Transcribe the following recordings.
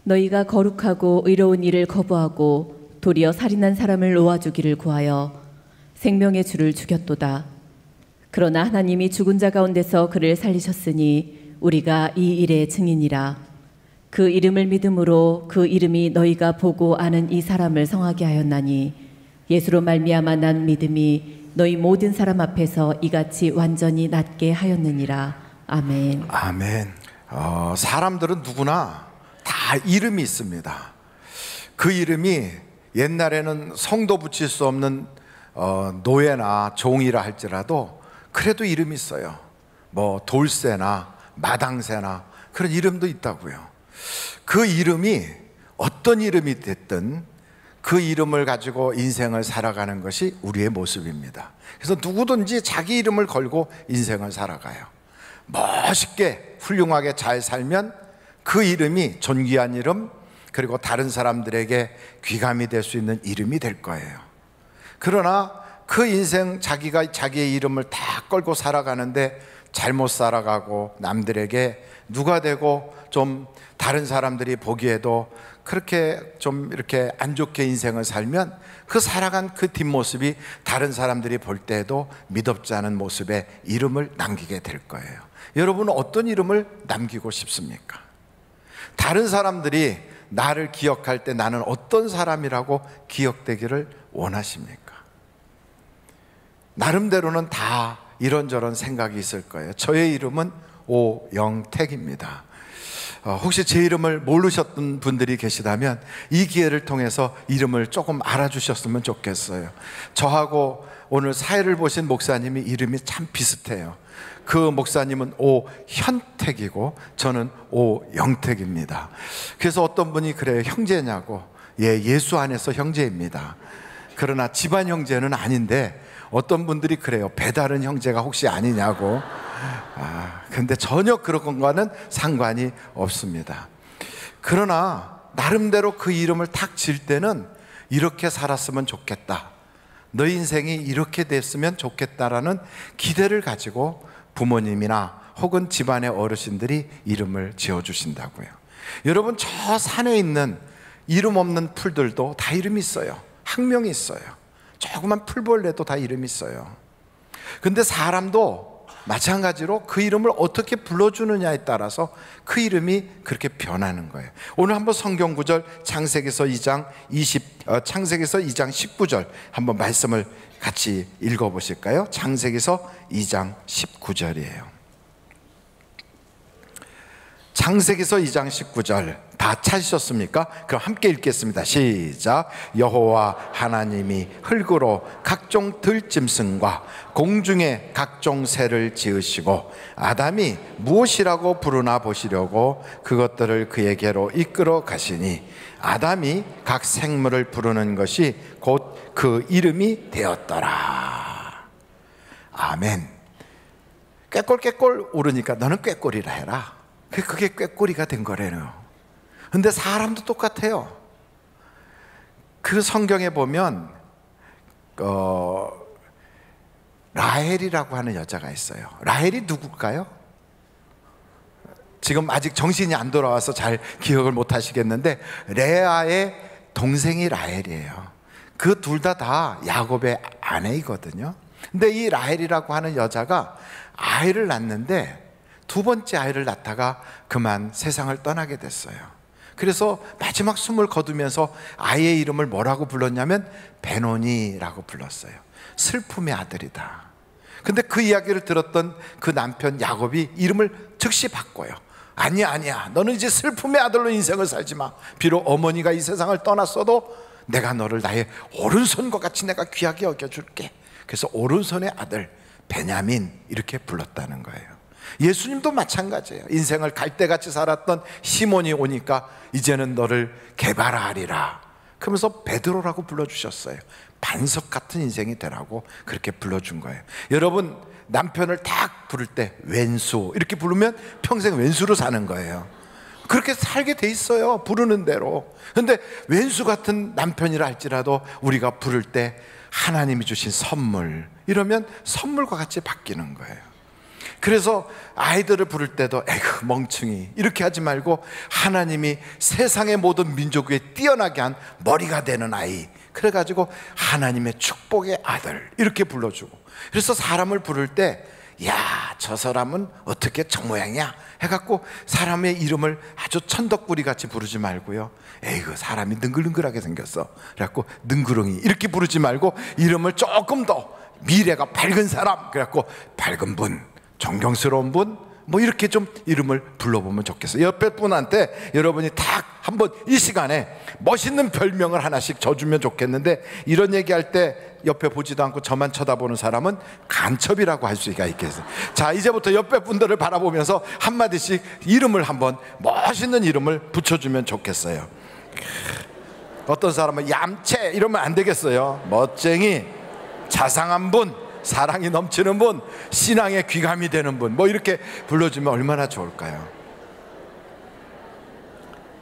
너희가 거룩하고 의로운 일을 거부하고 도리어 살인한 사람을 놓아주기를 구하여 생명의 주를 죽였도다. 그러나 하나님이 죽은 자 가운데서 그를 살리셨으니 우리가 이 일의 증인이라. 그 이름을 믿음으로 그 이름이 너희가 보고 아는 이 사람을 성하게 하였나니 예수로 말미암아 난 믿음이 너희 모든 사람 앞에서 이같이 완전히 낫게 하였느니라. 아멘. 아멘. 사람들은 누구나 다 이름이 있습니다. 그 이름이 옛날에는 성도 붙일 수 없는 노예나 종이라 할지라도 그래도 이름이 있어요. 뭐 돌쇠나 마당새나 그런 이름도 있다고요. 그 이름이 어떤 이름이 됐든 그 이름을 가지고 인생을 살아가는 것이 우리의 모습입니다. 그래서 누구든지 자기 이름을 걸고 인생을 살아가요. 멋있게 훌륭하게 잘 살면 그 이름이 존귀한 이름, 그리고 다른 사람들에게 귀감이 될 수 있는 이름이 될 거예요. 그러나 그 인생 자기가 자기의 이름을 다 걸고 살아가는데 잘못 살아가고 남들에게 누가 되고 좀 다른 사람들이 보기에도 그렇게 좀 이렇게 안 좋게 인생을 살면 그 살아간 그 뒷모습이 다른 사람들이 볼 때에도 미덥지 않은 모습의 이름을 남기게 될 거예요. 여러분은 어떤 이름을 남기고 싶습니까? 다른 사람들이 나를 기억할 때 나는 어떤 사람이라고 기억되기를 원하십니까? 나름대로는 다 이런저런 생각이 있을 거예요. 저의 이름은 오영택입니다. 혹시 제 이름을 모르셨던 분들이 계시다면 이 기회를 통해서 이름을 조금 알아주셨으면 좋겠어요. 저하고 오늘 사회를 보신 목사님이 이름이 참 비슷해요. 그 목사님은 오현택이고 저는 오영택입니다. 그래서 어떤 분이 그래요. 형제냐고. 예수 안에서 형제입니다. 그러나 집안 형제는 아닌데 어떤 분들이 그래요. 배다른 형제가 혹시 아니냐고. 근데 전혀 그런 것과는 상관이 없습니다. 그러나 나름대로 그 이름을 탁 질 때는 이렇게 살았으면 좋겠다, 너 인생이 이렇게 됐으면 좋겠다라는 기대를 가지고 부모님이나 혹은 집안의 어르신들이 이름을 지어주신다고요. 여러분, 저 산에 있는 이름 없는 풀들도 다 이름이 있어요. 학명이 있어요. 조그만 풀벌레도 다 이름이 있어요. 근데 사람도 마찬가지로 그 이름을 어떻게 불러주느냐에 따라서 그 이름이 그렇게 변하는 거예요. 오늘 한번 성경 구절 창세기서 2장 19절 한번 말씀을 같이 읽어보실까요? 창세기서 2장 19절이에요. 창세기서 2장 19절 다 찾으셨습니까? 그럼 함께 읽겠습니다. 시작. 여호와 하나님이 흙으로 각종 들짐승과 공중의 각종 새를 지으시고 아담이 무엇이라고 부르나 보시려고 그것들을 그에게로 이끌어 가시니 아담이 각 생물을 부르는 것이 곧 그 이름이 되었더라. 아멘. 꾀꼴 오르니까 너는 꾀꼴이라 해라. 그게 꾀꼬리가 된 거래요. 근데 사람도 똑같아요. 그 성경에 보면 라헬이라고 하는 여자가 있어요. 라헬이 누굴까요? 지금 아직 정신이 안 돌아와서 잘 기억을 못 하시겠는데 레아의 동생이 라헬이에요. 그 둘 다 야곱의 아내이거든요. 근데 이 라헬이라고 하는 여자가 아이를 낳는데 두 번째 아이를 낳다가 그만 세상을 떠나게 됐어요. 그래서 마지막 숨을 거두면서 아이의 이름을 뭐라고 불렀냐면 베노니라고 불렀어요. 슬픔의 아들이다. 근데 그 이야기를 들었던 그 남편 야곱이 이름을 즉시 바꿔요. 아니야, 너는 이제 슬픔의 아들로 인생을 살지 마. 비록 어머니가 이 세상을 떠났어도 내가 너를 나의 오른손과 같이 내가 귀하게 여겨줄게. 그래서 오른손의 아들 베냐민 이렇게 불렀다는 거예요. 예수님도 마찬가지예요. 인생을 갈대같이 살았던 시몬이 오니까 이제는 너를 개발하리라 그러면서 베드로라고 불러주셨어요. 반석 같은 인생이 되라고 그렇게 불러준 거예요. 여러분, 남편을 딱 부를 때 왼수 이렇게 부르면 평생 왼수로 사는 거예요. 그렇게 살게 돼 있어요, 부르는 대로. 근데 왼수 같은 남편이라 할지라도 우리가 부를 때 하나님이 주신 선물 이러면 선물과 같이 바뀌는 거예요. 그래서 아이들을 부를 때도 에휴 멍충이 이렇게 하지 말고 하나님이 세상의 모든 민족 위에 뛰어나게 한 머리가 되는 아이, 그래가지고 하나님의 축복의 아들 이렇게 불러주고, 그래서 사람을 부를 때 야, 저 사람은 어떻게 저 모양이야 해갖고 사람의 이름을 아주 천덕꾸리 같이 부르지 말고요, 에이그 사람이 능글능글하게 생겼어 그래갖고 능구렁이 이렇게 부르지 말고 이름을 조금 더 미래가 밝은 사람 그래갖고 밝은 분, 존경스러운 분, 뭐 이렇게 좀 이름을 불러보면 좋겠어요. 옆에 분한테 여러분이 딱 한번 이 시간에 멋있는 별명을 하나씩 줘주면 좋겠는데, 이런 얘기할 때 옆에 보지도 않고 저만 쳐다보는 사람은 간첩이라고 할 수가 있겠어요. 자, 이제부터 옆에 분들을 바라보면서 한마디씩 이름을 한번 멋있는 이름을 붙여주면 좋겠어요. 어떤 사람은 얌체 이러면 안 되겠어요. 멋쟁이, 자상한 분, 사랑이 넘치는 분, 신앙의 귀감이 되는 분, 뭐 이렇게 불러주면 얼마나 좋을까요?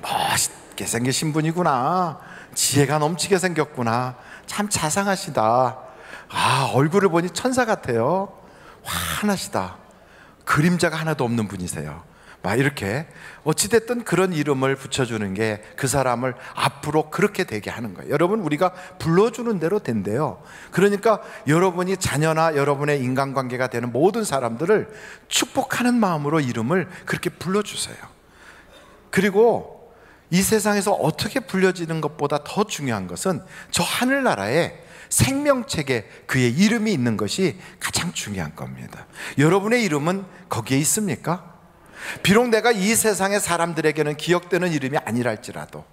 멋있게 생기신 분이구나, 지혜가 넘치게 생겼구나, 참 자상하시다, 아 얼굴을 보니 천사 같아요, 환하시다, 그림자가 하나도 없는 분이세요. 막 이렇게 어찌됐든 그런 이름을 붙여주는 게 그 사람을 앞으로 그렇게 되게 하는 거예요. 여러분, 우리가 불러주는 대로 된대요. 그러니까 여러분이 자녀나 여러분의 인간관계가 되는 모든 사람들을 축복하는 마음으로 이름을 그렇게 불러주세요. 그리고 이 세상에서 어떻게 불려지는 것보다 더 중요한 것은 저 하늘나라에 생명책에 그의 이름이 있는 것이 가장 중요한 겁니다. 여러분의 이름은 거기에 있습니까? 비록 내가 이 세상의 사람들에게는 기억되는 이름이 아니랄지라도,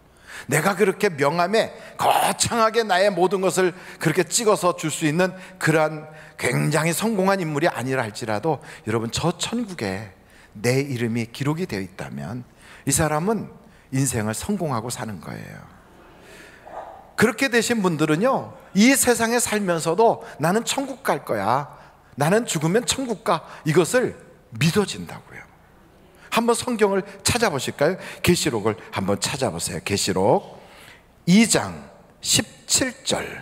내가 그렇게 명함에 거창하게 나의 모든 것을 그렇게 찍어서 줄 수 있는 그러한 굉장히 성공한 인물이 아니라 할지라도, 여러분 저 천국에 내 이름이 기록이 되어 있다면 이 사람은 인생을 성공하고 사는 거예요. 그렇게 되신 분들은요, 이 세상에 살면서도 나는 천국 갈 거야, 나는 죽으면 천국 가, 이것을 믿어진다고요. 한번 성경을 찾아보실까요? 계시록을 한번 찾아보세요. 계시록 2장 17절,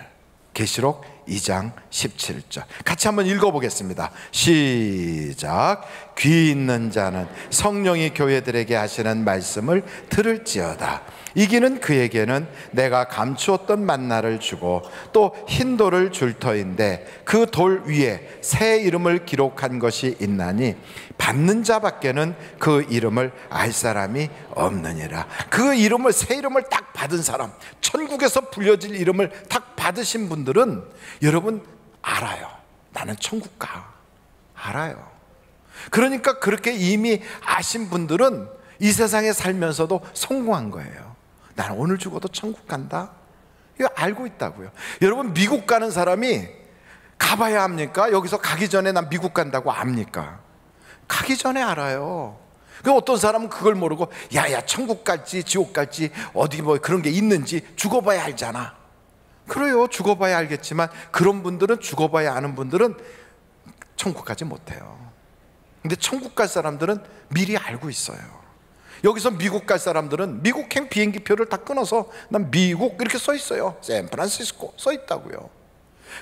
계시록 2장 17절 같이 한번 읽어보겠습니다. 시작. 귀 있는 자는 성령이 교회들에게 하시는 말씀을 들을지어다. 이기는 그에게는 내가 감추었던 만나를 주고 또 흰 돌을 줄 터인데 그 돌 위에 새 이름을 기록한 것이 있나니 받는 자밖에는 그 이름을 알 사람이 없느니라. 그 이름을, 새 이름을 딱 받은 사람, 천국에서 불려질 이름을 딱 받으신 분들은 여러분 알아요. 나는 천국 가. 알아요. 그러니까 그렇게 이미 아신 분들은 이 세상에 살면서도 성공한 거예요. 나는 오늘 죽어도 천국 간다, 이거 알고 있다고요. 여러분, 미국 가는 사람이 가봐야 합니까? 여기서 가기 전에 난 미국 간다고 압니까? 가기 전에 알아요. 어떤 사람은 그걸 모르고 야야 천국 갈지 지옥 갈지 어디 뭐 그런 게 있는지 죽어봐야 알잖아. 그래요, 죽어봐야 알겠지만 그런 분들은, 죽어봐야 아는 분들은 천국 가지 못해요. 근데 천국 갈 사람들은 미리 알고 있어요. 여기서 미국 갈 사람들은 미국행 비행기 표를 다 끊어서 난 미국 이렇게 써 있어요. 샌프란시스코 써 있다고요.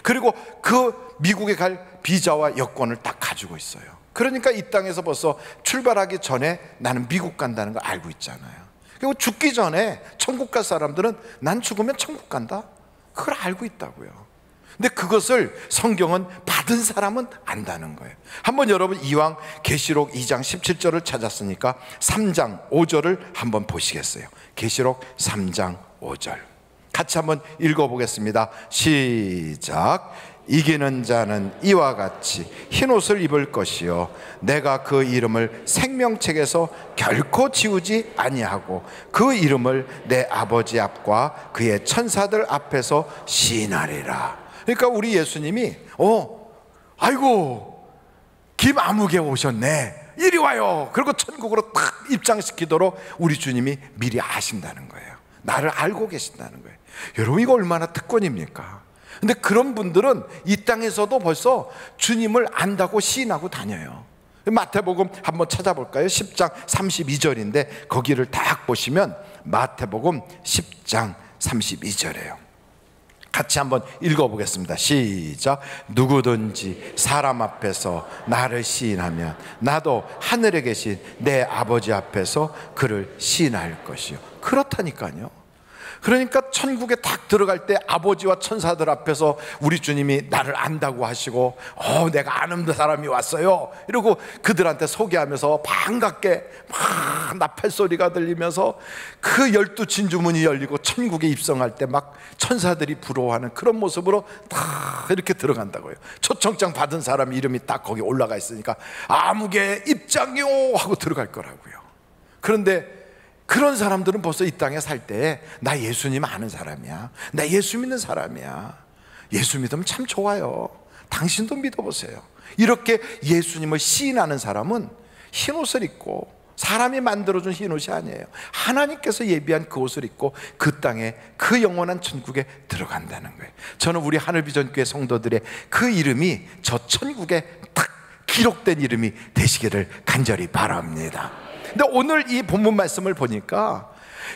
그리고 그 미국에 갈 비자와 여권을 딱 가지고 있어요. 그러니까 이 땅에서 벌써 출발하기 전에 나는 미국 간다는 걸 알고 있잖아요. 그리고 죽기 전에 천국 갈 사람들은 난 죽으면 천국 간다, 그걸 알고 있다고요. 근데 그것을 성경은 받은 사람은 안다는 거예요. 한번 여러분, 이왕 계시록 2장 17절을 찾았으니까 3장 5절을 한번 보시겠어요? 계시록 3장 5절 같이 한번 읽어보겠습니다. 시작. 이기는 자는 이와 같이 흰옷을 입을 것이요 내가 그 이름을 생명책에서 결코 지우지 아니하고 그 이름을 내 아버지 앞과 그의 천사들 앞에서 시인하리라. 그러니까 우리 예수님이 아이고 김아무개 오셨네, 이리 와요, 그리고 천국으로 탁 입장시키도록 우리 주님이 미리 아신다는 거예요. 나를 알고 계신다는 거예요. 여러분, 이거 얼마나 특권입니까? 근데 그런 분들은 이 땅에서도 벌써 주님을 안다고 시인하고 다녀요. 마태복음 한번 찾아볼까요? 10장 32절인데 거기를 딱 보시면 마태복음 10장 32절이에요. 같이 한번 읽어보겠습니다. 시작. 누구든지 사람 앞에서 나를 시인하면 나도 하늘에 계신 내 아버지 앞에서 그를 시인할 것이요. 그렇다니까요. 그러니까 천국에 딱 들어갈 때 아버지와 천사들 앞에서 우리 주님이 나를 안다고 하시고, 내가 아는 사람이 왔어요 이러고 그들한테 소개하면서 반갑게 막 나팔소리가 들리면서 그 12진주문이 열리고 천국에 입성할 때 막 천사들이 부러워하는 그런 모습으로 다 이렇게 들어간다고요. 초청장 받은 사람 이름이 딱 거기 올라가 있으니까 아무개 입장요 하고 들어갈 거라고요. 그런데 그런 사람들은 벌써 이 땅에 살 때 나 예수님 아는 사람이야, 나 예수 믿는 사람이야, 예수 믿으면 참 좋아요, 당신도 믿어보세요, 이렇게 예수님을 시인하는 사람은 흰옷을 입고, 사람이 만들어준 흰옷이 아니에요, 하나님께서 예비한 그 옷을 입고 그 땅에 그 영원한 천국에 들어간다는 거예요. 저는 우리 하늘비전교회 성도들의 그 이름이 저 천국에 딱 기록된 이름이 되시기를 간절히 바랍니다. 근데 오늘 이 본문 말씀을 보니까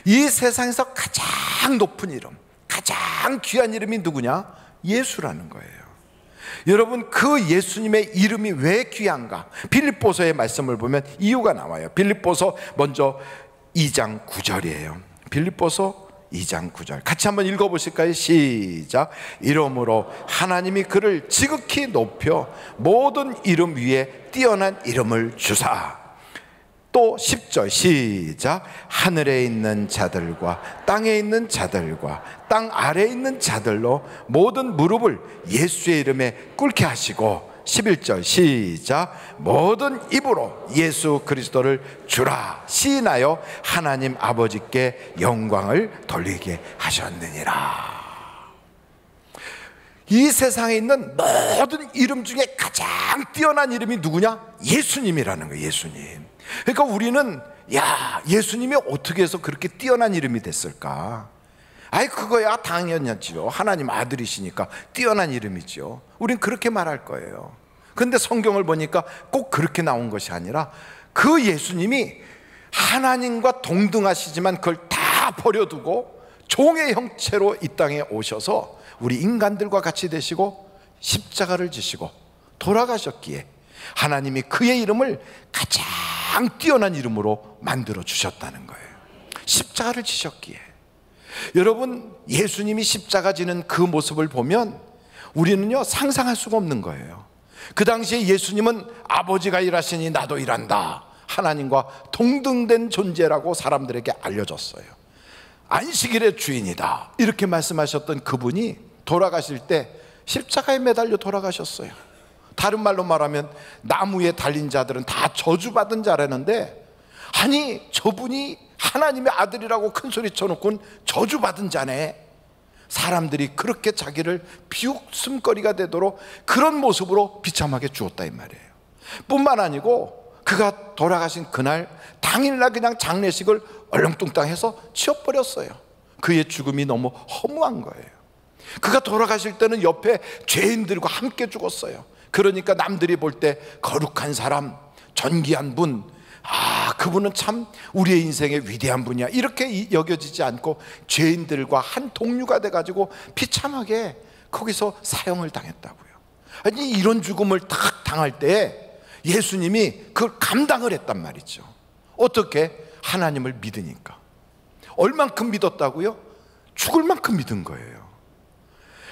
이 세상에서 가장 높은 이름, 가장 귀한 이름이 누구냐? 예수라는 거예요. 여러분, 그 예수님의 이름이 왜 귀한가? 빌립보서의 말씀을 보면 이유가 나와요. 빌립보서 먼저 2장 9절이에요 빌립보서 2장 9절 같이 한번 읽어보실까요? 시작. 이러므로 하나님이 그를 지극히 높여 모든 이름 위에 뛰어난 이름을 주사. 또 10절 시작. 하늘에 있는 자들과 땅에 있는 자들과 땅 아래에 있는 자들로 모든 무릎을 예수의 이름에 꿇게 하시고, 11절 시작. 모든 입으로 예수 그리스도를 주라 시인하여 하나님 아버지께 영광을 돌리게 하셨느니라. 이 세상에 있는 모든 이름 중에 가장 뛰어난 이름이 누구냐? 예수님이라는 거예요. 예수님. 그러니까 우리는 예수님이 어떻게 해서 그렇게 뛰어난 이름이 됐을까? 그거야 당연하지요. 하나님 아들이시니까 뛰어난 이름이죠. 우린 그렇게 말할 거예요. 그런데 성경을 보니까 꼭 그렇게 나온 것이 아니라 그 예수님이 하나님과 동등하시지만 그걸 다 버려두고 종의 형체로 이 땅에 오셔서 우리 인간들과 같이 되시고 십자가를 지시고 돌아가셨기에 하나님이 그의 이름을 가장 뛰어난 이름으로 만들어 주셨다는 거예요. 십자가를 지셨기에. 여러분, 예수님이 십자가 지는 그 모습을 보면 우리는요 상상할 수가 없는 거예요. 그 당시에 예수님은 아버지가 일하시니 나도 일한다, 하나님과 동등된 존재라고 사람들에게 알려졌어요. 안식일의 주인이다 이렇게 말씀하셨던 그분이 돌아가실 때 십자가에 매달려 돌아가셨어요. 다른 말로 말하면 나무에 달린 자들은 다 저주받은 자라는데, 아니 저분이 하나님의 아들이라고 큰 소리 쳐놓고는 저주받은 자네. 사람들이 그렇게 자기를 비웃음거리가 되도록 그런 모습으로 비참하게 죽었다 이 말이에요. 뿐만 아니고 그가 돌아가신 그날 당일날 그냥 장례식을 얼렁뚱땅해서 치워버렸어요. 그의 죽음이 너무 허무한 거예요. 그가 돌아가실 때는 옆에 죄인들과 함께 죽었어요. 그러니까 남들이 볼 때 거룩한 사람, 존귀한 분, 그분은 참 우리의 인생의 위대한 분이야 이렇게 여겨지지 않고 죄인들과 한 동류가 돼가지고 비참하게 거기서 사형을 당했다고요. 아니, 이런 죽음을 딱 당할 때 예수님이 그걸 감당을 했단 말이죠. 어떻게? 하나님을 믿으니까. 얼만큼 믿었다고요? 죽을 만큼 믿은 거예요.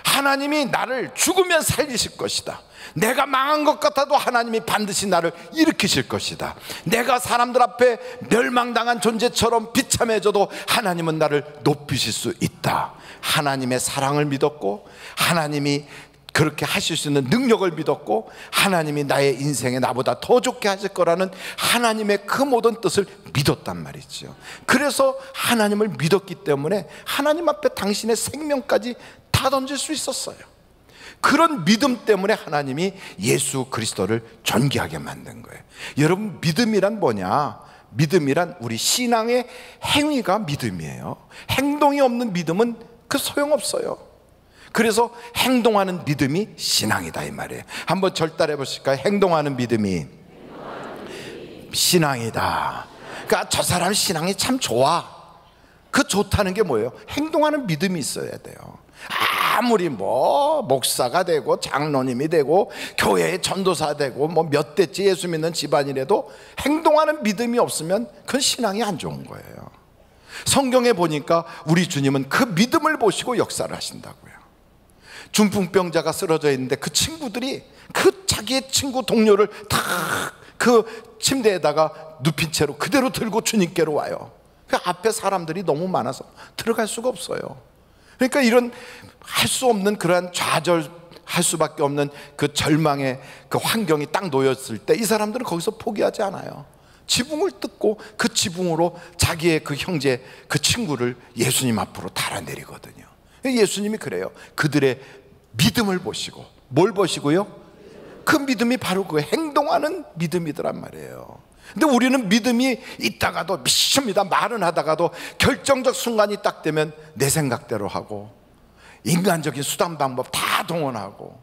하나님이 나를 죽으면 살리실 것이다. 내가 망한 것 같아도 하나님이 반드시 나를 일으키실 것이다. 내가 사람들 앞에 멸망당한 존재처럼 비참해져도 하나님은 나를 높이실 수 있다. 하나님의 사랑을 믿었고, 하나님이 그렇게 하실 수 있는 능력을 믿었고, 하나님이 나의 인생에 나보다 더 좋게 하실 거라는 하나님의 그 모든 뜻을 믿었단 말이죠. 그래서 하나님을 믿었기 때문에 하나님 앞에 당신의 생명까지 다 던질 수 있었어요. 그런 믿음 때문에 하나님이 예수 그리스도를 존귀하게 만든 거예요. 여러분, 믿음이란 뭐냐? 믿음이란 우리 신앙의 행위가 믿음이에요. 행동이 없는 믿음은 그 소용없어요. 그래서 행동하는 믿음이 신앙이다 이 말이에요. 한번 절달해 보실까요? 행동하는 믿음이 신앙이다. 그러니까 저 사람 신앙이 참 좋아. 그 좋다는 게 뭐예요? 행동하는 믿음이 있어야 돼요. 아무리 뭐 목사가 되고 장로님이 되고 교회의 전도사 되고 뭐 몇 대째 예수 믿는 집안이라도 행동하는 믿음이 없으면 그건 신앙이 안 좋은 거예요. 성경에 보니까 우리 주님은 그 믿음을 보시고 역사를 하신다고요. 중풍병자가 쓰러져 있는데 그 친구들이 그 자기의 친구 동료를 다 그 침대에다가 눕힌 채로 그대로 들고 주님께로 와요. 그 앞에 사람들이 너무 많아서 들어갈 수가 없어요. 그러니까 이런 할 수 없는 그러한 좌절할 수밖에 없는 그 절망의 그 환경이 딱 놓였을 때 이 사람들은 거기서 포기하지 않아요. 지붕을 뜯고 그 지붕으로 자기의 그 형제, 그 친구를 예수님 앞으로 달아내리거든요. 예수님이 그래요. 그들의 믿음을 보시고, 뭘 보시고요? 그 믿음이 바로 그 행동하는 믿음이더란 말이에요. 근데 우리는 믿음이 있다가도 믿습니다 말은 하다가도 결정적 순간이 딱 되면 내 생각대로 하고 인간적인 수단 방법 다 동원하고,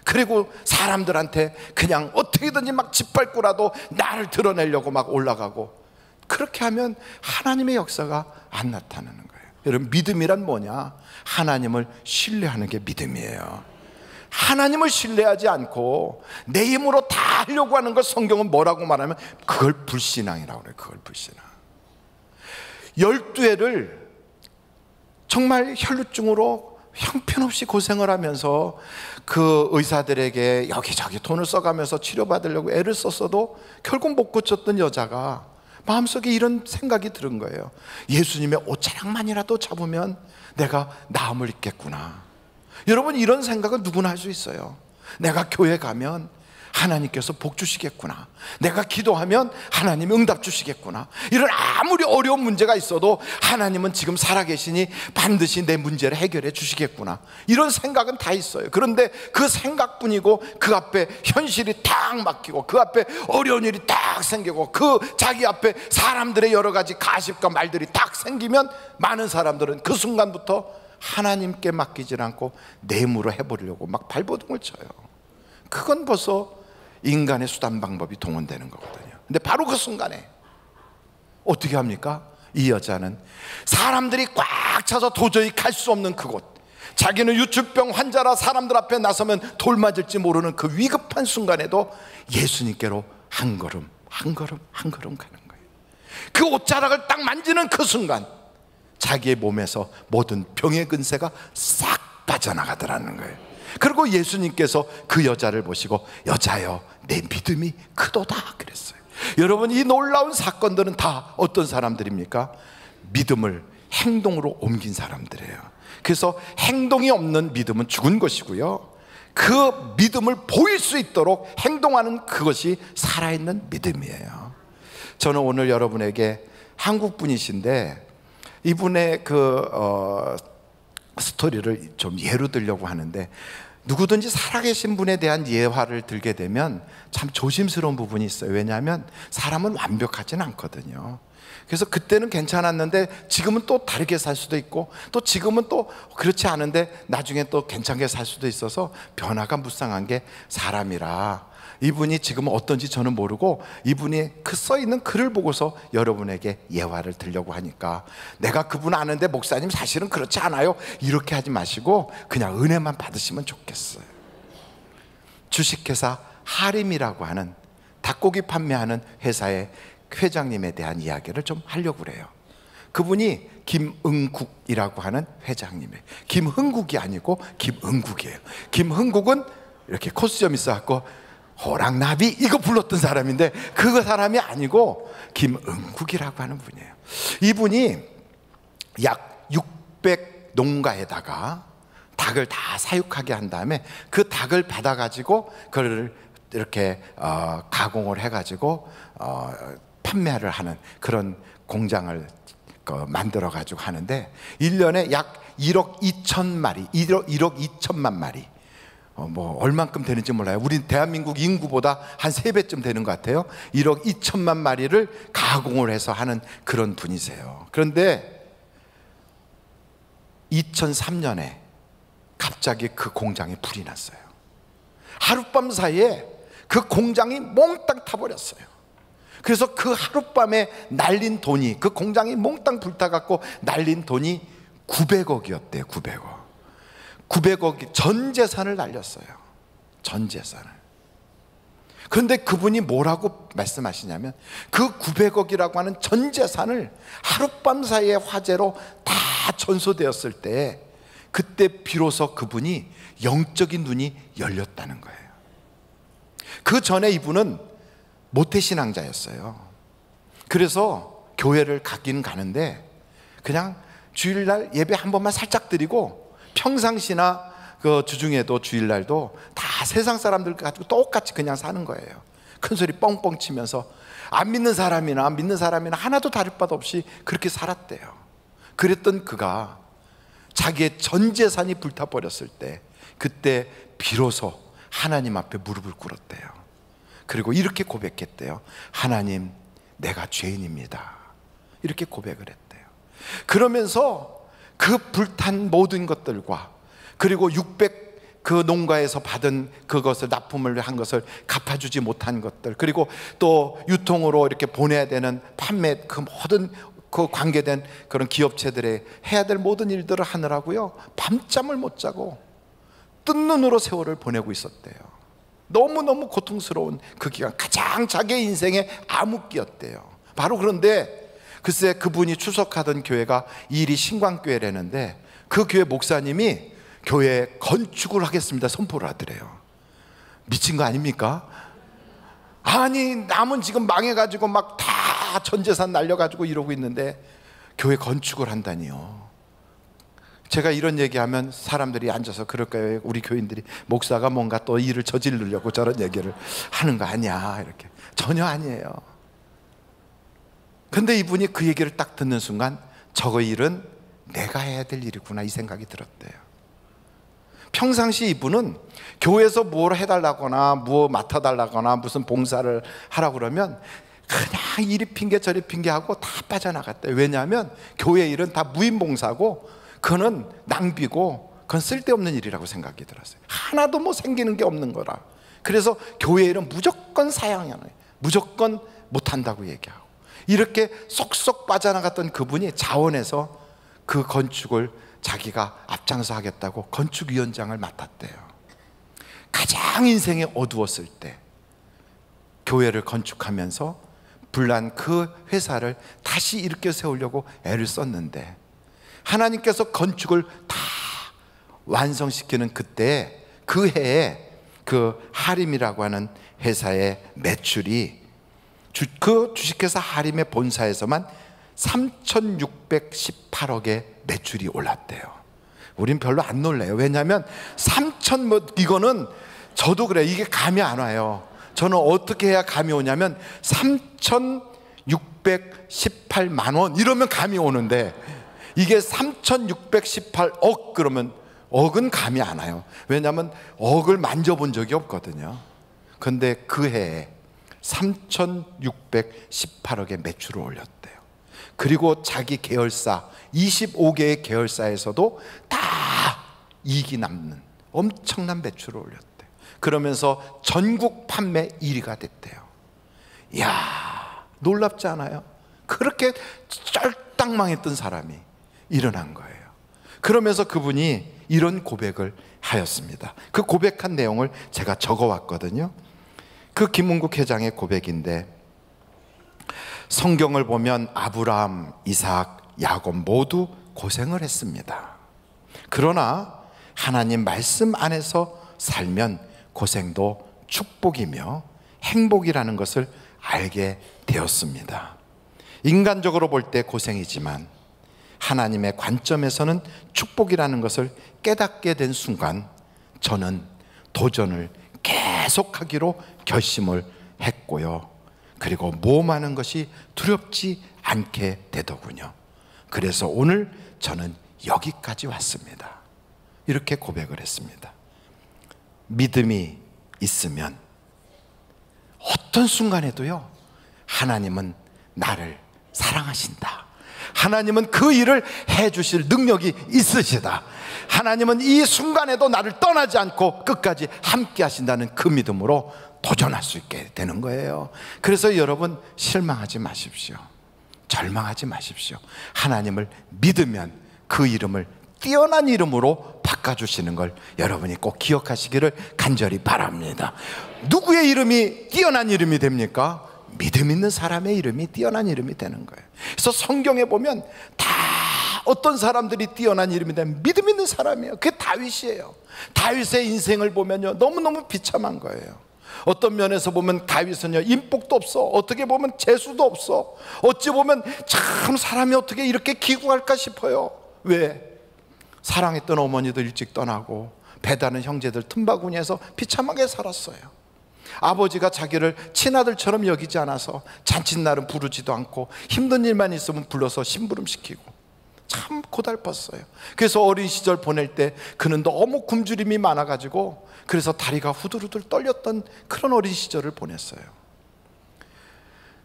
그리고 사람들한테 그냥 어떻게든지 막 짓밟고라도 나를 드러내려고 막 올라가고, 그렇게 하면 하나님의 역사가 안 나타나는 거예요. 여러분, 믿음이란 뭐냐? 하나님을 신뢰하는 게 믿음이에요. 하나님을 신뢰하지 않고 내 힘으로 다 하려고 하는 걸 성경은 뭐라고 말하면 그걸 불신앙이라고 그래요. 그걸 불신앙. 12회를 정말 혈루증으로 형편없이 고생을 하면서 그 의사들에게 여기저기 돈을 써가면서 치료받으려고 애를 썼어도 결국 못 고쳤던 여자가 마음속에 이런 생각이 들은 거예요. 예수님의 옷자락만이라도 잡으면 내가 나음을 입겠구나. 여러분, 이런 생각은 누구나 할 수 있어요. 내가 교회 가면 하나님께서 복 주시겠구나, 내가 기도하면 하나님이 응답 주시겠구나, 이런 아무리 어려운 문제가 있어도 하나님은 지금 살아계시니 반드시 내 문제를 해결해 주시겠구나, 이런 생각은 다 있어요. 그런데 그 생각뿐이고 그 앞에 현실이 딱 막히고 그 앞에 어려운 일이 딱 생기고 그 자기 앞에 사람들의 여러 가지 가십과 말들이 딱 생기면 많은 사람들은 그 순간부터 하나님께 맡기질 않고 내 힘으로 해보려고 막 발버둥을 쳐요. 그건 벌써 인간의 수단 방법이 동원되는 거거든요. 근데 바로 그 순간에 어떻게 합니까? 이 여자는 사람들이 꽉 차서 도저히 갈 수 없는 그곳, 자기는 유축병 환자라 사람들 앞에 나서면 돌 맞을지 모르는 그 위급한 순간에도 예수님께로 한 걸음 한 걸음 한 걸음 가는 거예요. 그 옷자락을 딱 만지는 그 순간 자기의 몸에서 모든 병의 근세가 싹 빠져나가더라는 거예요. 그리고 예수님께서 그 여자를 보시고 여자여 내 믿음이 크도다 그랬어요. 여러분, 이 놀라운 사건들은 다 어떤 사람들입니까? 믿음을 행동으로 옮긴 사람들이에요. 그래서 행동이 없는 믿음은 죽은 것이고요, 그 믿음을 보일 수 있도록 행동하는 그것이 살아있는 믿음이에요. 저는 오늘 여러분에게 한국 분이신데 이분의 스토리를 좀 예로 들려고 하는데, 누구든지 살아계신 분에 대한 예화를 들게 되면 참 조심스러운 부분이 있어요. 왜냐하면 사람은 완벽하진 않거든요. 그래서 그때는 괜찮았는데 지금은 또 다르게 살 수도 있고, 또 지금은 또 그렇지 않은데 나중에 또 괜찮게 살 수도 있어서 변화가 무쌍한 게 사람이라, 이분이 지금 어떤지 저는 모르고 이분이 그 써있는 글을 보고서 여러분에게 예화를 들려고 하니까, 내가 그분 아는데 목사님 사실은 그렇지 않아요, 이렇게 하지 마시고 그냥 은혜만 받으시면 좋겠어요. 주식회사 하림이라고 하는 닭고기 판매하는 회사의 회장님에 대한 이야기를 좀 하려고 그래요. 그분이 김응국이라고 하는 회장님이에요. 김흥국이 아니고 김응국이에요. 김흥국은 이렇게 코스염 있어갖고 호랑나비 이거 불렀던 사람인데 그 사람이 아니고 김응국이라고 하는 분이에요. 이분이 약 600 농가에다가 닭을 다 사육하게 한 다음에 그 닭을 받아가지고 그걸 이렇게 가공을 해가지고 판매를 하는 그런 공장을 만들어가지고 하는데, 1년에 약 1억 2천 마리, 1억 2천만 마리, 뭐 얼만큼 되는지 몰라요. 우리 대한민국 인구보다 한 3배쯤 되는 것 같아요. 1억 2천만 마리를 가공을 해서 하는 그런 분이세요. 그런데 2003년에 갑자기 그 공장에 불이 났어요. 하룻밤 사이에 그 공장이 몽땅 타버렸어요. 그래서 그 하룻밤에 날린 돈이, 그 공장이 몽땅 불타갖고 날린 돈이 900억이었대요. 900억. 900억 전 재산을 날렸어요. 전 재산을. 그런데 그분이 뭐라고 말씀하시냐면 그 900억이라고 하는 전 재산을 하룻밤 사이에 화재로 다 전소되었을 때 그때 비로소 그분이 영적인 눈이 열렸다는 거예요. 그 전에 이분은 모태신앙자였어요. 그래서 교회를 가긴 가는데 그냥 주일날 예배 한 번만 살짝 드리고 평상시나 그 주중에도 주일날도 다 세상 사람들 가지고 똑같이 그냥 사는 거예요. 큰소리 뻥뻥 치면서 안 믿는 사람이나 믿는 사람이나 하나도 다를 바도 없이 그렇게 살았대요. 그랬던 그가 자기의 전 재산이 불타버렸을 때 그때 비로소 하나님 앞에 무릎을 꿇었대요. 그리고 이렇게 고백했대요. 하나님, 내가 죄인입니다. 이렇게 고백을 했대요. 그러면서 그 불탄 모든 것들과 그리고 600 그 농가에서 받은 그것을 납품을 한 것을 갚아주지 못한 것들, 그리고 또 유통으로 이렇게 보내야 되는 판매 그 모든 그 관계된 그런 기업체들의 해야 될 모든 일들을 하느라고요 밤잠을 못 자고 뜬 눈으로 세월을 보내고 있었대요. 너무너무 고통스러운 그 기간, 가장 자기 인생의 암흑기였대요. 바로 그런데 글쎄 그분이 출석하던 교회가 이리 신광교회라는데 그 교회 목사님이 교회 건축을 하겠습니다 선포를 하더래요. 미친 거 아닙니까? 아니 남은 지금 망해가지고 막 다 전재산 날려가지고 이러고 있는데 교회 건축을 한다니요. 제가 이런 얘기하면 사람들이 앉아서 그럴 거예요. 우리 교인들이 목사가 뭔가 또 일을 저지르려고 저런 얘기를 하는 거 아니야 이렇게. 전혀 아니에요. 근데 이분이 그 얘기를 딱 듣는 순간 저거 일은 내가 해야 될 일이구나 이 생각이 들었대요. 평상시 이분은 교회에서 뭘 해달라거나 뭐 맡아달라거나 무슨 봉사를 하라고 그러면 그냥 이리 핑계 저리 핑계하고 다 빠져나갔대요. 왜냐하면 교회 일은 다 무임봉사고 그거는 낭비고 그건 쓸데없는 일이라고 생각이 들었어요. 하나도 뭐 생기는 게 없는 거라. 그래서 교회 일은 무조건 사양하는, 무조건 못한다고 얘기하고 이렇게 쏙쏙 빠져나갔던 그분이 자원해서 그 건축을 자기가 앞장서 하겠다고 건축위원장을 맡았대요. 가장 인생이 어두웠을 때 교회를 건축하면서 불난 그 회사를 다시 일으켜 세우려고 애를 썼는데 하나님께서 건축을 다 완성시키는 그때 그 해에 그 하림이라고 하는 회사의 매출이 그 주식회사 하림의 본사에서만 3,618억의 매출이 올랐대요. 우린 별로 안 놀래요. 왜냐하면 3천 뭐 이거는 저도 그래요. 이게 감이 안 와요. 저는 어떻게 해야 감이 오냐면 3,618만 원 이러면 감이 오는데 이게 3,618억 그러면 억은 감이 안 와요. 왜냐하면 억을 만져본 적이 없거든요. 그런데 그 해에 3,618억의 매출을 올렸대요. 그리고 자기 계열사 25개의 계열사에서도 다 이익이 남는 엄청난 매출을 올렸대요. 그러면서 전국 판매 1위가 됐대요. 이야, 놀랍지 않아요? 그렇게 쫄딱 망했던 사람이 일어난 거예요. 그러면서 그분이 이런 고백을 하였습니다. 그 고백한 내용을 제가 적어왔거든요. 그 김문국 회장의 고백인데 성경을 보면 아브라함, 이삭, 야곱 모두 고생을 했습니다. 그러나 하나님 말씀 안에서 살면 고생도 축복이며 행복이라는 것을 알게 되었습니다. 인간적으로 볼 때 고생이지만 하나님의 관점에서는 축복이라는 것을 깨닫게 된 순간 저는 도전을 계속하기로 결심을 했고요. 그리고 모험하는 것이 두렵지 않게 되더군요. 그래서 오늘 저는 여기까지 왔습니다. 이렇게 고백을 했습니다. 믿음이 있으면 어떤 순간에도요 하나님은 나를 사랑하신다. 하나님은 그 일을 해주실 능력이 있으시다. 하나님은 이 순간에도 나를 떠나지 않고 끝까지 함께 하신다는 그 믿음으로 도전할 수 있게 되는 거예요. 그래서 여러분 실망하지 마십시오. 절망하지 마십시오. 하나님을 믿으면 그 이름을 뛰어난 이름으로 바꿔 바꿔주시는 걸 여러분이 꼭 기억하시기를 간절히 바랍니다. 누구의 이름이 뛰어난 이름이 됩니까? 믿음 있는 사람의 이름이 뛰어난 이름이 되는 거예요. 그래서 성경에 보면 다 어떤 사람들이 뛰어난 이름이 되면 믿음 있는 사람이에요. 그게 다윗이에요. 다윗의 인생을 보면요, 너무너무 비참한 거예요. 어떤 면에서 보면 다윗은요, 인복도 없어. 어떻게 보면 재수도 없어. 어찌 보면 참 사람이 어떻게 이렇게 기구할까 싶어요. 왜? 사랑했던 어머니도 일찍 떠나고 배다는 형제들 틈바구니에서 비참하게 살았어요. 아버지가 자기를 친아들처럼 여기지 않아서 잔칫날은 부르지도 않고 힘든 일만 있으면 불러서 심부름시키고 참 고달팠어요. 그래서 어린 시절 보낼 때 그는 너무 굶주림이 많아가지고 그래서 다리가 후들후들 떨렸던 그런 어린 시절을 보냈어요.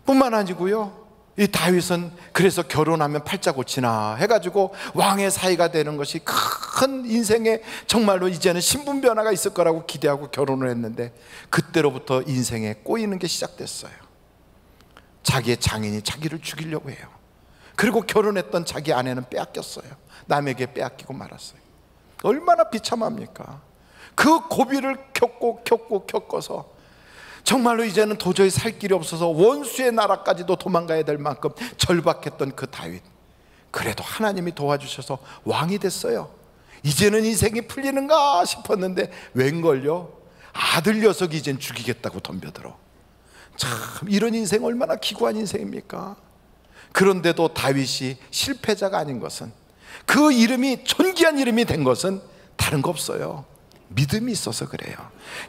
뿐만 아니고요, 이 다윗은 그래서 결혼하면 팔자고치나 해가지고 왕의 사이가 되는 것이 큰 인생에 정말로 이제는 신분 변화가 있을 거라고 기대하고 결혼을 했는데 그때로부터 인생에 꼬이는 게 시작됐어요. 자기의 장인이 자기를 죽이려고 해요. 그리고 결혼했던 자기 아내는 빼앗겼어요. 남에게 빼앗기고 말았어요. 얼마나 비참합니까? 그 고비를 겪어서 정말로 이제는 도저히 살 길이 없어서 원수의 나라까지도 도망가야 될 만큼 절박했던 그 다윗, 그래도 하나님이 도와주셔서 왕이 됐어요. 이제는 인생이 풀리는가 싶었는데 웬걸요, 아들 녀석이 이젠 죽이겠다고 덤벼들어. 참 이런 인생 얼마나 기구한 인생입니까? 그런데도 다윗이 실패자가 아닌 것은, 그 이름이 존귀한 이름이 된 것은 다른 거 없어요. 믿음이 있어서 그래요.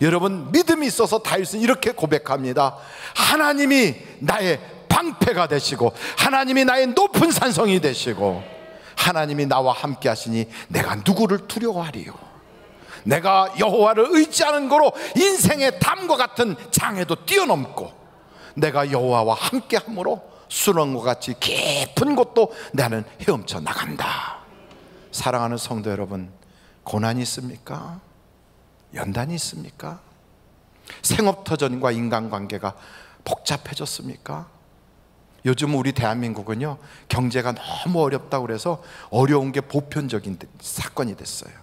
여러분, 믿음이 있어서 다윗은 이렇게 고백합니다. 하나님이 나의 방패가 되시고 하나님이 나의 높은 산성이 되시고 하나님이 나와 함께 하시니 내가 누구를 두려워하리요. 내가 여호와를 의지하는 거로 인생의 담과 같은 장애도 뛰어넘고 내가 여호와와 함께 함으로 수렁과 같이 깊은 곳도 나는 헤엄쳐 나간다. 사랑하는 성도 여러분, 고난이 있습니까? 연단이 있습니까? 생업터전과 인간관계가 복잡해졌습니까? 요즘 우리 대한민국은요, 경제가 너무 어렵다고 그래서 어려운 게 보편적인 사건이 됐어요.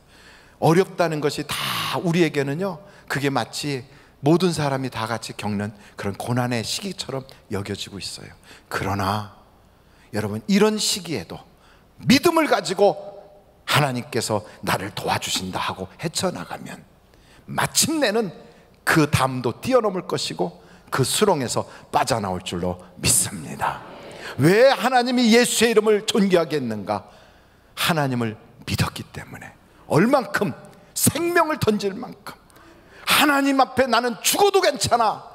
어렵다는 것이 다 우리에게는요, 그게 마치 모든 사람이 다 같이 겪는 그런 고난의 시기처럼 여겨지고 있어요. 그러나 여러분, 이런 시기에도 믿음을 가지고 하나님께서 나를 도와주신다 하고 헤쳐나가면 마침내는 그 담도 뛰어넘을 것이고 그 수렁에서 빠져나올 줄로 믿습니다. 왜 하나님이 예수의 이름을 존귀하게 했는가? 하나님을 믿었기 때문에. 얼만큼, 생명을 던질 만큼 하나님 앞에 나는 죽어도 괜찮아,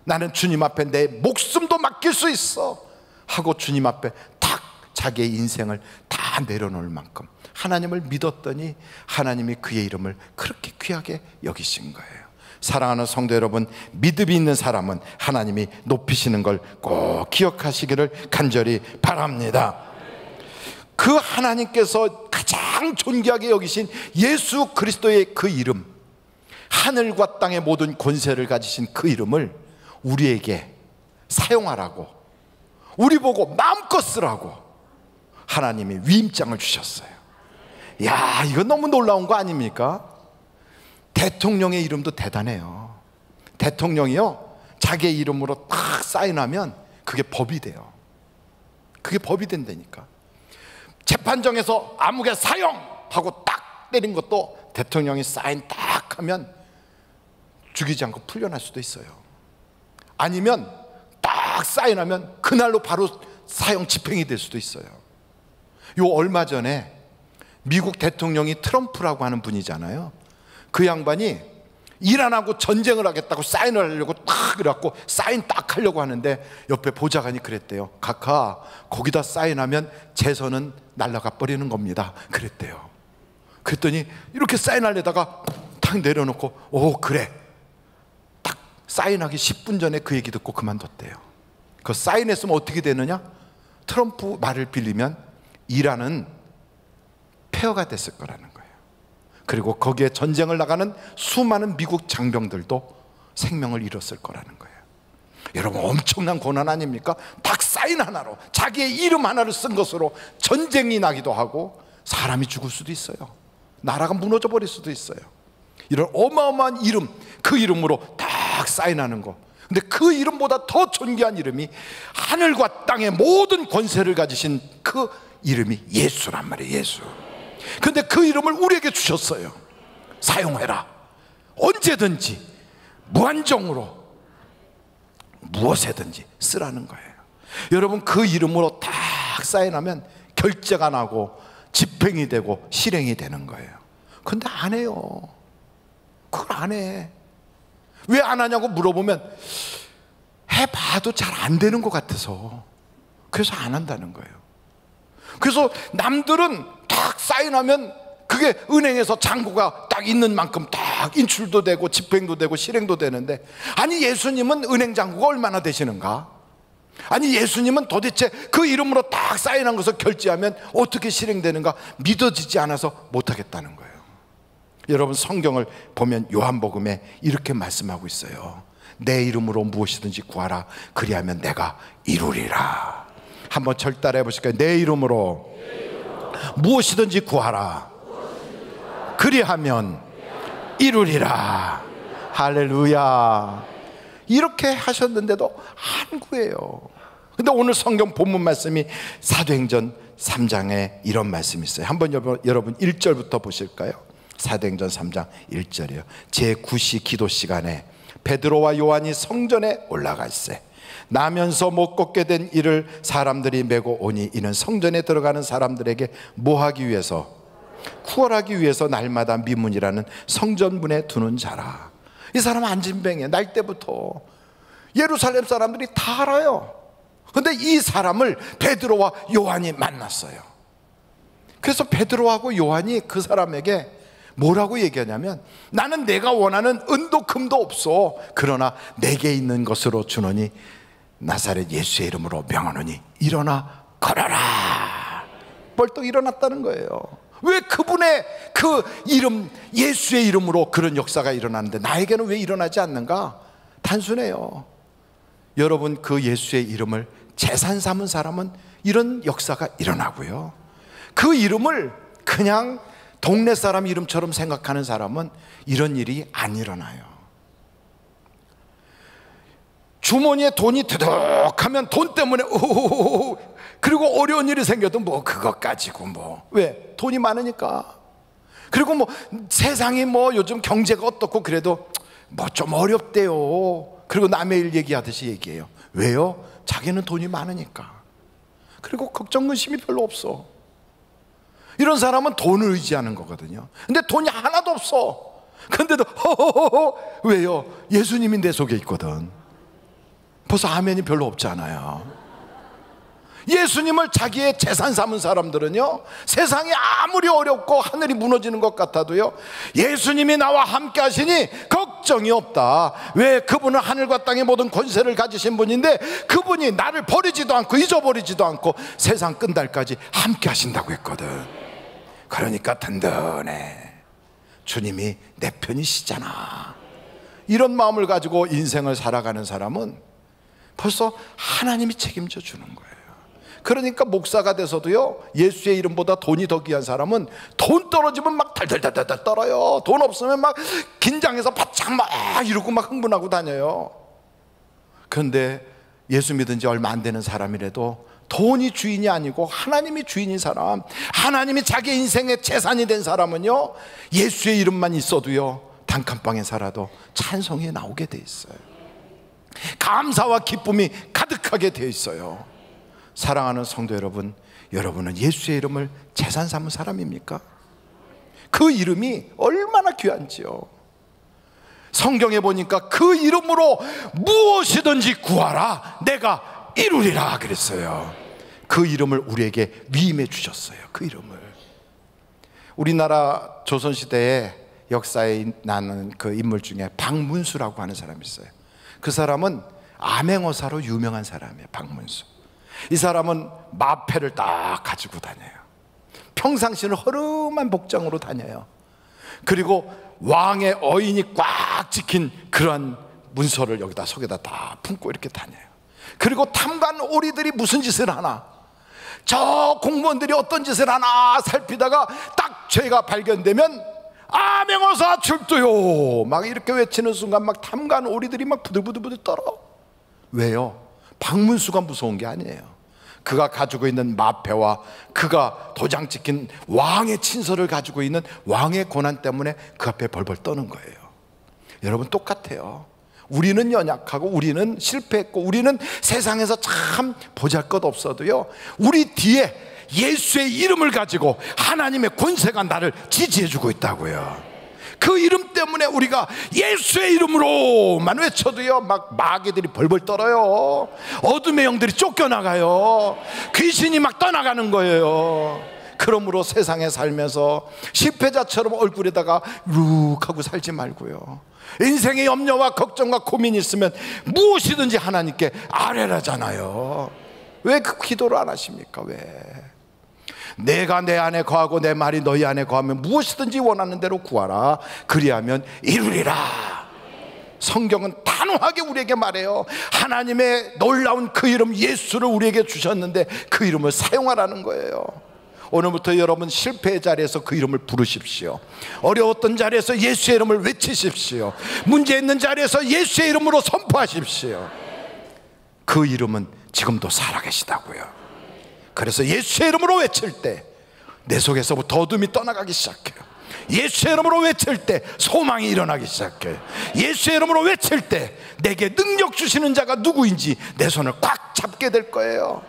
나는 주님 앞에 내 목숨도 맡길 수 있어 하고 주님 앞에 탁 자기의 인생을 다 내려놓을 만큼 하나님을 믿었더니 하나님이 그의 이름을 그렇게 귀하게 여기신 거예요. 사랑하는 성도 여러분, 믿음이 있는 사람은 하나님이 높이시는 걸 꼭 기억하시기를 간절히 바랍니다. 그 하나님께서 가장 존귀하게 여기신 예수 그리스도의 그 이름, 하늘과 땅의 모든 권세를 가지신 그 이름을 우리에게 사용하라고, 우리 보고 마음껏 쓰라고 하나님이 위임장을 주셨어요. 야, 이거 너무 놀라운 거 아닙니까? 대통령의 이름도 대단해요. 대통령이요, 자기의 이름으로 딱 사인하면 그게 법이 돼요. 그게 법이 된다니까. 재판정에서 아무개 사형하고 딱 때린 것도 대통령이 사인 딱 하면 죽이지 않고 풀려날 수도 있어요. 아니면 딱 사인하면 그날로 바로 사형 집행이 될 수도 있어요. 요 얼마 전에 미국 대통령이 트럼프라고 하는 분이잖아요. 그 양반이 일 안 하고 전쟁을 하겠다고 사인을 하려고 딱 그래갖고 사인 딱 하려고 하는데 옆에 보좌관이 그랬대요. 각하, 거기다 사인하면 재선은 날아가 버리는 겁니다. 그랬대요. 그랬더니 이렇게 사인하려다가 탁 내려놓고, 오 그래, 딱 사인하기 10분 전에 그 얘기 듣고 그만뒀대요. 그 사인했으면 어떻게 되느냐? 트럼프 말을 빌리면 이란은 폐허가 됐을 거라는 거예요. 그리고 거기에 전쟁을 나가는 수많은 미국 장병들도 생명을 잃었을 거라는 거예요. 여러분, 엄청난 고난 아닙니까? 딱 사인 하나로, 자기의 이름 하나를 쓴 것으로 전쟁이 나기도 하고 사람이 죽을 수도 있어요. 나라가 무너져 버릴 수도 있어요. 이런 어마어마한 이름, 그 이름으로 딱 사인하는 거. 근데 그 이름보다 더 존귀한 이름이 하늘과 땅의 모든 권세를 가지신 그 이름이 예수란 말이에요. 예수. 근데 그 이름을 우리에게 주셨어요. 사용해라. 언제든지 무한정으로 무엇에든지 쓰라는 거예요. 여러분, 그 이름으로 딱 사인하면 결제가 나고 집행이 되고 실행이 되는 거예요. 근데 안 해요. 그걸 안 해. 왜 안 하냐고 물어보면 해봐도 잘 안 되는 것 같아서, 그래서 안 한다는 거예요. 그래서 남들은 딱 사인하면 그게 은행에서 잔고가 딱 있는 만큼 딱 인출도 되고 집행도 되고 실행도 되는데, 아니 예수님은 은행 잔고가 얼마나 되시는가? 아니 예수님은 도대체 그 이름으로 딱 사인한 것을 결제하면 어떻게 실행되는가 믿어지지 않아서 못하겠다는 거예요. 여러분, 성경을 보면 요한복음에 이렇게 말씀하고 있어요. 내 이름으로 무엇이든지 구하라, 그리하면 내가 이루리라. 한번 절따라 해보실까요? 내 이름으로 무엇이든지 구하라, 그리하면 이루리라. 할렐루야. 이렇게 하셨는데도 안 구해요. 근데 오늘 성경 본문 말씀이 사도행전 3장에 이런 말씀이 있어요. 한번 여러분 1절부터 보실까요? 사도행전 3장 1절이에요. 제9시 기도 시간에 베드로와 요한이 성전에 올라가 있어요. 나면서 못 걷게 된 이를 사람들이 메고 오니 이는 성전에 들어가는 사람들에게 뭐하기 위해서? 구걸하기 위해서 날마다 미문이라는 성전문에 두는 자라. 이 사람은 안진뱅이에요. 날 때부터 예루살렘 사람들이 다 알아요. 근데 이 사람을 베드로와 요한이 만났어요. 그래서 베드로하고 요한이 그 사람에게 뭐라고 얘기하냐면, 나는 내가 원하는 은도 금도 없어. 그러나 내게 있는 것으로 주노니 나사렛 예수의 이름으로 명하노니 일어나 걸어라. 벌떡 일어났다는 거예요. 왜 그분의 그 이름, 예수의 이름으로 그런 역사가 일어나는데 나에게는 왜 일어나지 않는가? 단순해요. 여러분, 그 예수의 이름을 재산 삼은 사람은 이런 역사가 일어나고요, 그 이름을 그냥 동네 사람 이름처럼 생각하는 사람은 이런 일이 안 일어나요. 주머니에 돈이 드득하면 돈 때문에 오호호호, 그리고 어려운 일이 생겨도 뭐 그것 가지고 뭐, 왜? 돈이 많으니까. 그리고 뭐 세상이 뭐 요즘 경제가 어떻고 그래도 뭐 좀 어렵대요. 그리고 남의 일 얘기하듯이 얘기해요. 왜요? 자기는 돈이 많으니까. 그리고 걱정 근심이 별로 없어. 이런 사람은 돈을 의지하는 거거든요. 근데 돈이 하나도 없어. 근데도 호호호호. 왜요? 예수님이 내 속에 있거든. 벌써 아멘이 별로 없잖아요. 예수님을 자기의 재산 삼은 사람들은요, 세상이 아무리 어렵고 하늘이 무너지는 것 같아도요, 예수님이 나와 함께 하시니 걱정이 없다. 왜? 그분은 하늘과 땅의 모든 권세를 가지신 분인데 그분이 나를 버리지도 않고 잊어버리지도 않고 세상 끝날까지 함께 하신다고 했거든. 그러니까 든든해. 주님이 내 편이시잖아. 이런 마음을 가지고 인생을 살아가는 사람은 벌써 하나님이 책임져 주는 거예요. 그러니까 목사가 돼서도요, 예수의 이름보다 돈이 더 귀한 사람은 돈 떨어지면 막 달달달달 떨어요. 돈 없으면 막 긴장해서 바짝 막 이러고 막 흥분하고 다녀요. 그런데 예수 믿은 지 얼마 안 되는 사람이라도 돈이 주인이 아니고 하나님이 주인인 사람, 하나님이 자기 인생의 재산이 된 사람은요, 예수의 이름만 있어도요, 단칸방에 살아도 찬송이 나오게 돼 있어요. 감사와 기쁨이 가득하게 돼 있어요. 사랑하는 성도 여러분, 여러분은 예수의 이름을 재산 삼은 사람입니까? 그 이름이 얼마나 귀한지요. 성경에 보니까 그 이름으로 무엇이든지 구하라, 내가 이루리라 그랬어요. 그 이름을 우리에게 위임해 주셨어요. 그 이름을. 우리나라 조선시대의 역사에 나는 그 인물 중에 박문수라고 하는 사람이 있어요. 그 사람은 암행어사로 유명한 사람이에요. 박문수. 이 사람은 마패를 딱 가지고 다녀요. 평상시는 허름한 복장으로 다녀요. 그리고 왕의 어인이 꽉 찍힌 그러한 문서를 여기다 속에다 다 품고 이렇게 다녀요. 그리고 탐관 오리들이 무슨 짓을 하나, 저 공무원들이 어떤 짓을 하나 살피다가 딱 죄가 발견되면 암행어사 출두요 막 이렇게 외치는 순간 막 탐관 오리들이 막 부들부들 떨어. 왜요? 박문수가 무서운 게 아니에요. 그가 가지고 있는 마패와 그가 도장 찍힌 왕의 친서를 가지고 있는 왕의 고난 때문에 그 앞에 벌벌 떠는 거예요. 여러분 똑같아요. 우리는 연약하고 우리는 실패했고 우리는 세상에서 참 보잘것없어도요, 우리 뒤에 예수의 이름을 가지고 하나님의 권세가 나를 지지해주고 있다고요. 그 이름 때문에 우리가 예수의 이름으로만 외쳐도요, 막 마귀들이 벌벌 떨어요. 어둠의 영들이 쫓겨나가요. 귀신이 막 떠나가는 거예요. 그러므로 세상에 살면서 실패자처럼 얼굴에다가 룩 하고 살지 말고요, 인생의 염려와 걱정과 고민이 있으면 무엇이든지 하나님께 아뢰라잖아요. 왜 그 기도를 안 하십니까? 왜? 내가 내 안에 거하고 내 말이 너희 안에 거하면 무엇이든지 원하는 대로 구하라. 그리하면 이루리라. 성경은 단호하게 우리에게 말해요. 하나님의 놀라운 그 이름 예수를 우리에게 주셨는데 그 이름을 사용하라는 거예요. 오늘부터 여러분 실패의 자리에서 그 이름을 부르십시오. 어려웠던 자리에서 예수의 이름을 외치십시오. 문제 있는 자리에서 예수의 이름으로 선포하십시오. 그 이름은 지금도 살아계시다고요. 그래서 예수의 이름으로 외칠 때 내 속에서부터 어둠이 떠나가기 시작해요. 예수의 이름으로 외칠 때 소망이 일어나기 시작해요. 예수의 이름으로 외칠 때 내게 능력 주시는 자가 누구인지 내 손을 꽉 잡게 될 거예요.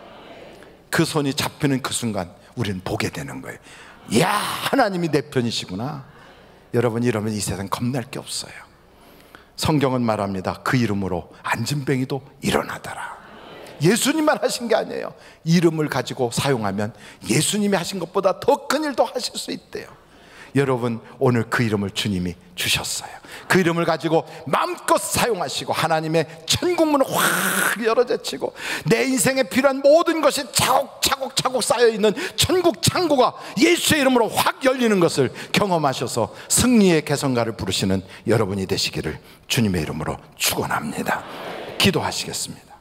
그 손이 잡히는 그 순간 우리는 보게 되는 거예요. 이야, 하나님이 내 편이시구나. 여러분, 이러면 이 세상 겁날 게 없어요. 성경은 말합니다. 그 이름으로 안진뱅이도 일어나더라. 예수님만 하신 게 아니에요. 이름을 가지고 사용하면 예수님이 하신 것보다 더 큰 일도 하실 수 있대요. 여러분, 오늘 그 이름을 주님이 주셨어요. 그 이름을 가지고 마음껏 사용하시고 하나님의 천국문을 확 열어제치고 내 인생에 필요한 모든 것이 차곡차곡 쌓여있는 천국 창고가 예수의 이름으로 확 열리는 것을 경험하셔서 승리의 개성가를 부르시는 여러분이 되시기를 주님의 이름으로 축원합니다. 기도하시겠습니다.